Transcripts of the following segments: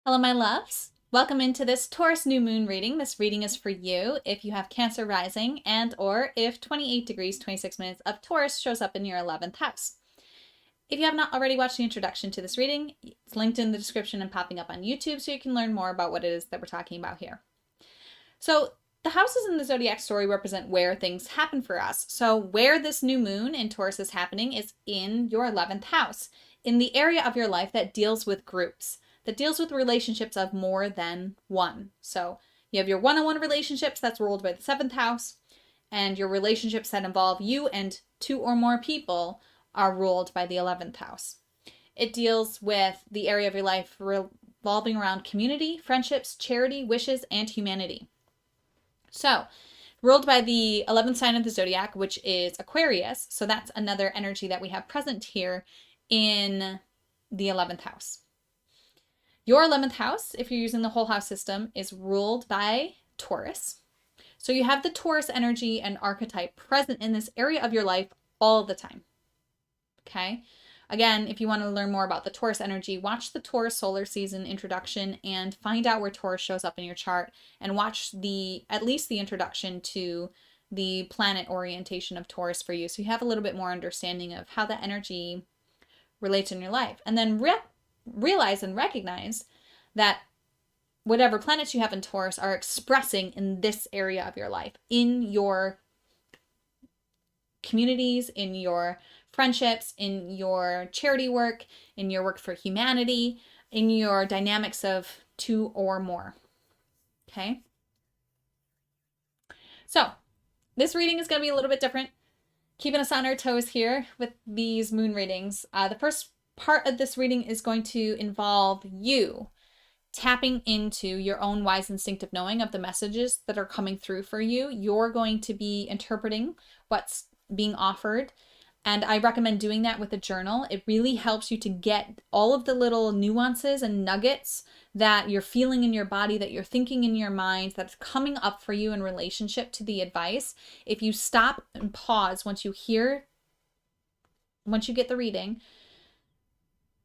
Hello, my loves. Welcome into this Taurus new moon reading. This reading is for you if you have Cancer rising and or if 28 degrees 26 minutes of Taurus shows up in your 11th house. If you have not already watched the introduction to this reading, it's linked in the description and popping up on YouTube so you can learn more about what it is that we're talking about here. So the houses in the zodiac story represent where things happen for us. So where this new moon in Taurus is happening is in your 11th house, in the area of your life that deals with groups, that deals with relationships of more than one. So you have your one-on-one relationships that's ruled by the 7th house, and your relationships that involve you and 2 or more people are ruled by the 11th house. It deals with the area of your life revolving around community, friendships, charity, wishes, and humanity. So, ruled by the 11th sign of the zodiac, which is Aquarius. So that's another energy that we have present here in the 11th house. Your 11th house, if you're using the whole house system, is ruled by Taurus. So you have the Taurus energy and archetype present in this area of your life all the time. Okay? Again, if you want to learn more about the Taurus energy, watch the Taurus solar season introduction and find out where Taurus shows up in your chart, and watch at least the introduction to the planet orientation of Taurus for you, so you have a little bit more understanding of how that energy relates in your life. And then realize and recognize that whatever planets you have in Taurus are expressing in this area of your life, in your communities, in your friendships, in your charity work, in your work for humanity, in your dynamics of 2 or more. Okay? So, this reading is going to be a little bit different, keeping us on our toes here with these moon readings. The first part of this reading is going to involve you tapping into your own wise instinctive knowing of the messages that are coming through for you. You're going to be interpreting what's being offered, and I recommend doing that with a journal. It really helps you to get all of the little nuances and nuggets that you're feeling in your body, that you're thinking in your mind, that's coming up for you in relationship to the advice. If you stop and pause once you get the reading,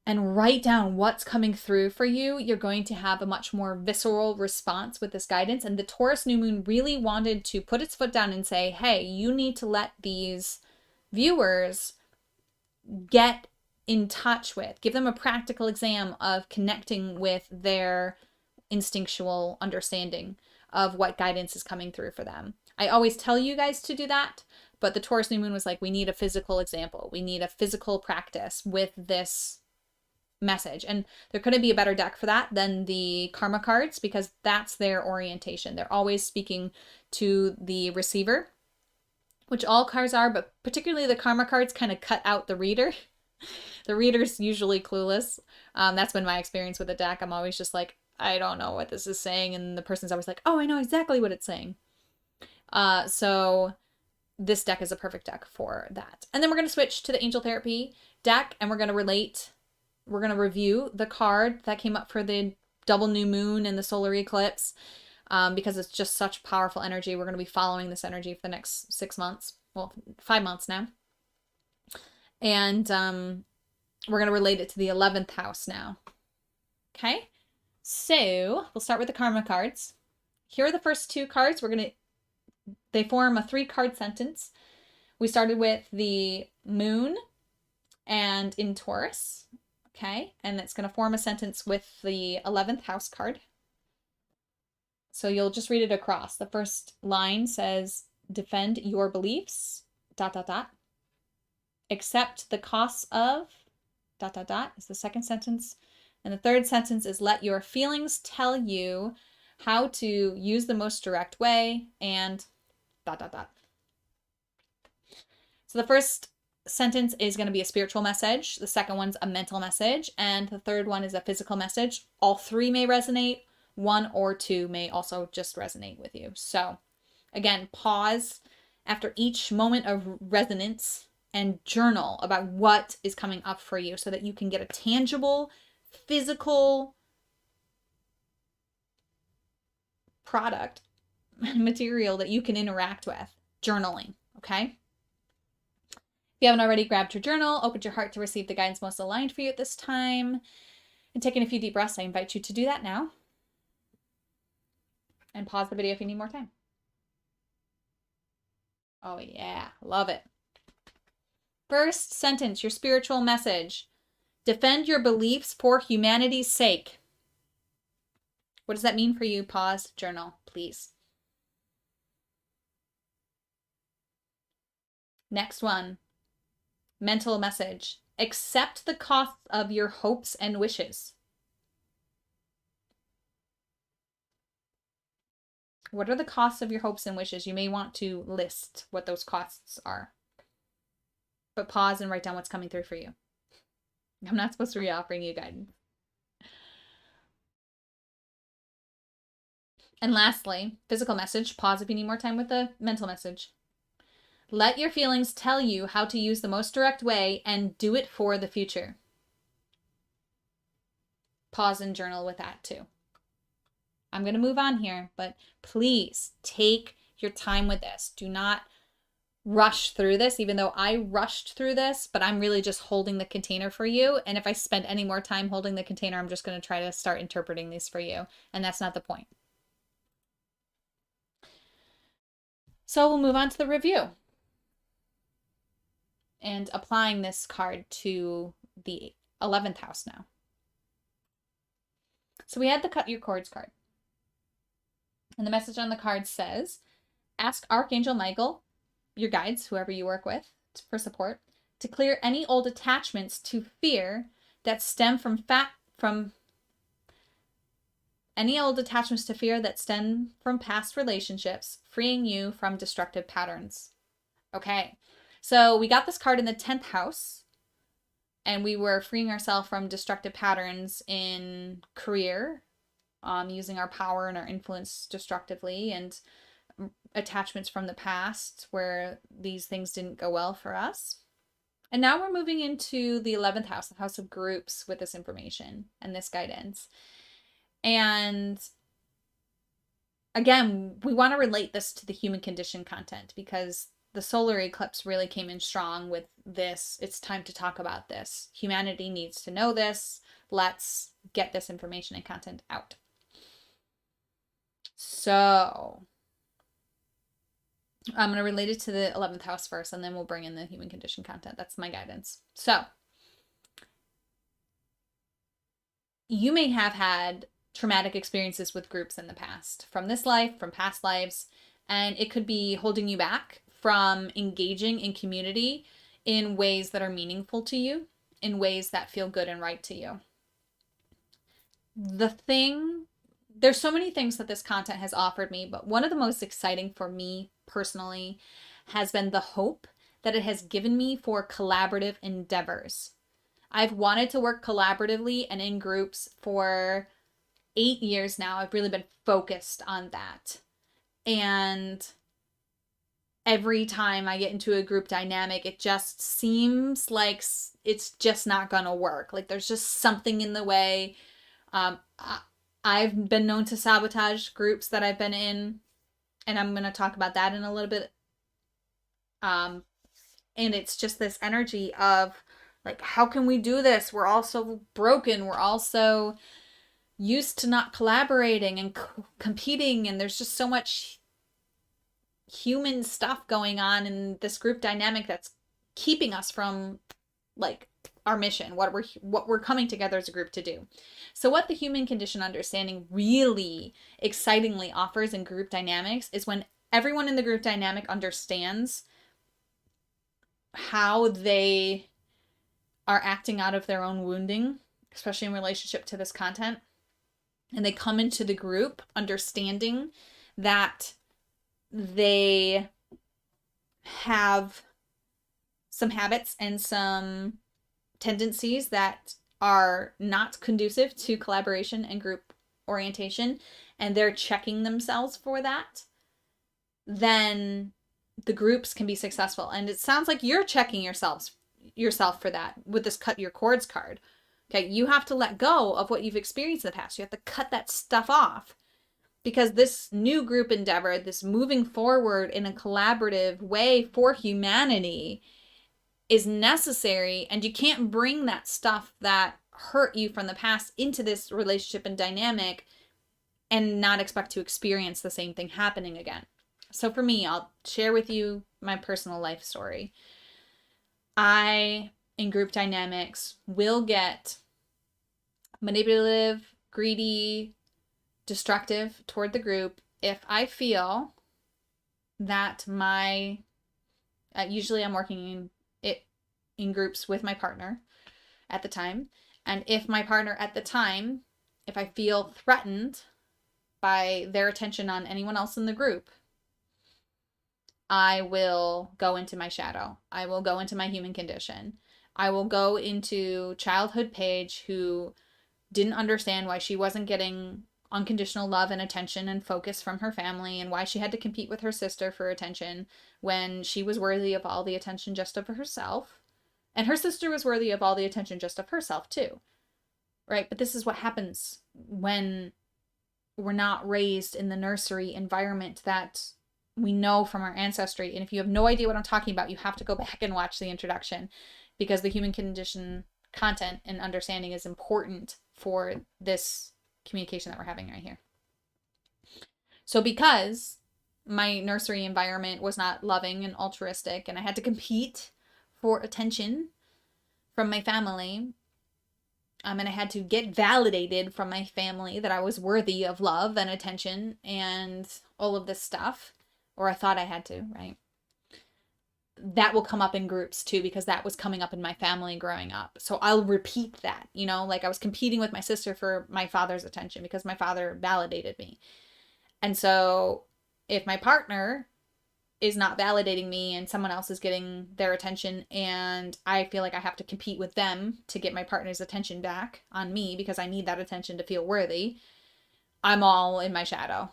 and write down what's coming through for you, you're going to have a much more visceral response with this guidance. And the Taurus new moon really wanted to put its foot down and say, hey, you need to let these viewers get in touch with, give them a practical exam of connecting with their instinctual understanding of what guidance is coming through for them. I always tell you guys to do that, but the Taurus new moon was like, we need a physical example. We need a physical practice with this message. And there couldn't be a better deck for that than the karma cards, because that's their orientation. They're always speaking to the receiver, which all cards are, but particularly the karma cards kind of cut out the reader. The reader's usually clueless. That's been my experience with the deck. I'm always just like, I don't know what this is saying, and the person's always like, oh, I know exactly what it's saying. So this deck is a perfect deck for that. And then we're going to switch to the Angel Therapy deck, and we're going to review the card that came up for the double new moon and the solar eclipse, because it's just such powerful energy. We're going to be following this energy for the next 6 months. Well, 5 months now. And we're going to relate it to the 11th house now. Okay? So we'll start with the karma cards. Here are the first 2 cards. They form a 3-card sentence. We started with the moon and in Taurus. Okay, and it's going to form a sentence with the 11th house card. So you'll just read it across. The first line says, defend your beliefs, ... Accept the costs of ... is the second sentence. And the third sentence is, let your feelings tell you how to use the most direct way, and ... So the first sentence is going to be a spiritual message. The second one's a mental message. And the third one is a physical message. All 3 may resonate. 1 or 2 may also just resonate with you. So again, pause after each moment of resonance and journal about what is coming up for you so that you can get a tangible, physical product, material that you can interact with. Journaling, okay? If you haven't already grabbed your journal, opened your heart to receive the guidance most aligned for you at this time, And taking a few deep breaths, I invite you to do that now. And pause the video if you need more time. Oh yeah, love it. First sentence, your spiritual message. Defend your beliefs for humanity's sake. What does that mean for you? Pause, journal, please. Next one, mental message. Accept the costs of your hopes and wishes. What are the costs of your hopes and wishes? You may want to list what those costs are. But pause and write down what's coming through for you. I'm not supposed to be offering you guidance. And lastly, physical message. Pause if you need more time with the mental message. Let your feelings tell you how to use the most direct way and do it for the future. Pause and journal with that too. I'm going to move on here, but please take your time with this. Do not rush through this, even though I rushed through this, but I'm really just holding the container for you. And if I spend any more time holding the container, I'm just going to try to start interpreting these for you. And that's not the point. So we'll move on to the review. And applying this card to the 11th house now. So we had the Cut Your Cords card. And the message on the card says, ask Archangel Michael, your guides, whoever you work with, for support, to clear any old attachments to fear that stem from past relationships, freeing you from destructive patterns. Okay. So we got this card in the 10th house, and we were freeing ourselves from destructive patterns in career, using our power and our influence destructively, and attachments from the past where these things didn't go well for us. And now we're moving into the 11th house, the house of groups, with this information and this guidance. And again, we want to relate this to the human condition content because the solar eclipse really came in strong with this. It's time to talk about this. Humanity needs to know this. Let's get this information and content out. So I'm going to relate it to the 11th house first, and then we'll bring in the human condition content. That's my guidance. So you may have had traumatic experiences with groups in the past, from this life, from past lives, and it could be holding you back from engaging in community in ways that are meaningful to you, in ways that feel good and right to you. There's so many things that this content has offered me, but one of the most exciting for me personally has been the hope that it has given me for collaborative endeavors. I've wanted to work collaboratively and in groups for 8 years now. I've really been focused on that. And every time I get into a group dynamic, it just seems like it's just not gonna work. Like there's just something in the way. I've been known to sabotage groups that I've been in, and I'm going to talk about that in a little bit. And it's just this energy of like, how can we do this? We're all so broken. We're all so used to not collaborating and competing, and there's just so much human stuff going on in this group dynamic that's keeping us from like our mission, what we're coming together as a group to do. So what the human condition understanding really excitingly offers in group dynamics is when everyone in the group dynamic understands how they are acting out of their own wounding, especially in relationship to this content, and they come into the group understanding that they have some habits and some tendencies that are not conducive to collaboration and group orientation, and they're checking themselves for that, then the groups can be successful. And it sounds like you're checking yourself for that with this Cut Your Cords card. Okay, you have to let go of what you've experienced in the past. You have to cut that stuff off, because this new group endeavor, this moving forward in a collaborative way for humanity, is necessary, and you can't bring that stuff that hurt you from the past into this relationship and dynamic and not expect to experience the same thing happening again. So for me, I'll share with you my personal life story. I, in group dynamics, will get manipulative, greedy, destructive toward the group if I feel that usually I'm working in groups with my partner at the time. And if my partner at the time, if I feel threatened by their attention on anyone else in the group, I will go into my shadow. I will go into my human condition. I will go into childhood Paige, who didn't understand why she wasn't getting unconditional love and attention and focus from her family, and why she had to compete with her sister for attention when she was worthy of all the attention just of herself. And her sister was worthy of all the attention just of herself too. Right? But this is what happens when we're not raised in the nursery environment that we know from our ancestry. And if you have no idea what I'm talking about, you have to go back and watch the introduction, because the human condition content and understanding is important for this communication that we're having right here. So because my nursery environment was not loving and altruistic, and I had to compete for attention from my family, and I had to get validated from my family that I was worthy of love and attention and all of this stuff, or I thought I had to, right? That will come up in groups too, because that was coming up in my family growing up. So I'll repeat that, like I was competing with my sister for my father's attention because my father validated me. And so if my partner is not validating me and someone else is getting their attention, and I feel like I have to compete with them to get my partner's attention back on me because I need that attention to feel worthy, I'm all in my shadow,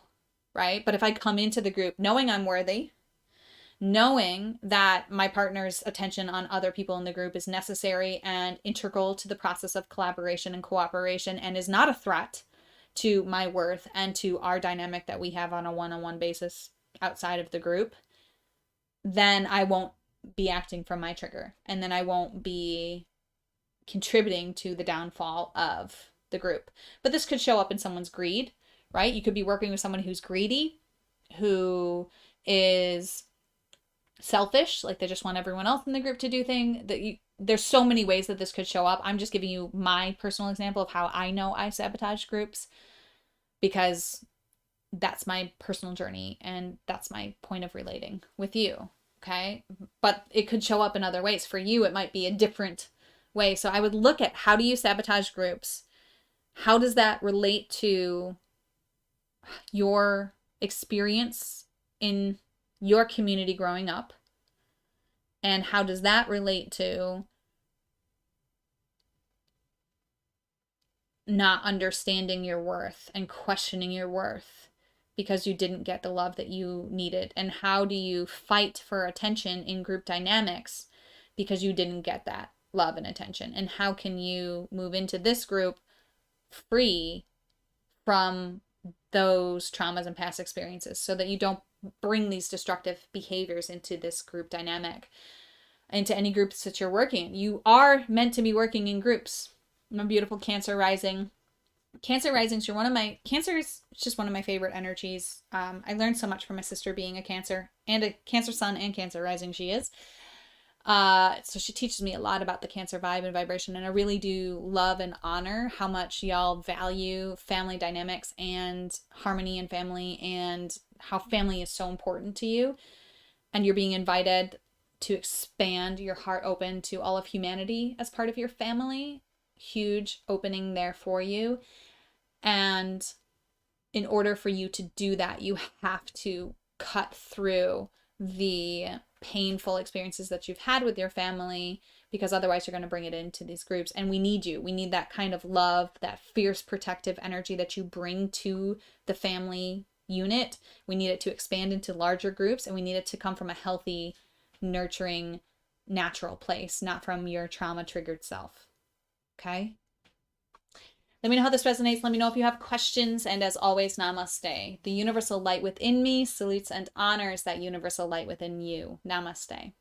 right? But if I come into the group knowing I'm worthy, knowing that my partner's attention on other people in the group is necessary and integral to the process of collaboration and cooperation, and is not a threat to my worth and to our dynamic that we have on a one-on-one basis outside of the group, then I won't be acting from my trigger. And then I won't be contributing to the downfall of the group. But this could show up in someone's greed, right? You could be working with someone who's greedy, who is selfish, like they just want everyone else in the group to do there's so many ways that this could show up. I'm just giving you my personal example of how I know I sabotage groups, because that's my personal journey and that's my point of relating with you. Okay. But it could show up in other ways. For you, it might be a different way. So I would look at, how do you sabotage groups? How does that relate to your experience in your community growing up? And how does that relate to not understanding your worth and questioning your worth because you didn't get the love that you needed? And how do you fight for attention in group dynamics because you didn't get that love and attention? And how can you move into this group free from those traumas and past experiences so that you don't bring these destructive behaviors into this group dynamic, into any groups that you're working in? You are meant to be working in groups. I'm a beautiful Cancer rising. Cancer risings are Cancer is just one of my favorite energies. I learned so much from my sister being a Cancer, and a Cancer sun and Cancer rising she is. So she teaches me a lot about the Cancer vibe and vibration, and I really do love and honor how much y'all value family dynamics and harmony in family, and how family is so important to you, and you're being invited to expand your heart open to all of humanity as part of your family. Huge opening there for you. And in order for you to do that, you have to cut through the painful experiences that you've had with your family, because otherwise you're going to bring it into these groups. And we need you. We need that kind of love, that fierce protective energy that you bring to the family unit. We need it to expand into larger groups, and we need it to come from a healthy, nurturing, natural place, not from your trauma triggered self. Okay? Let me know how this resonates. Let me know if you have questions. And as always, namaste. The universal light within me salutes and honors that universal light within you. Namaste.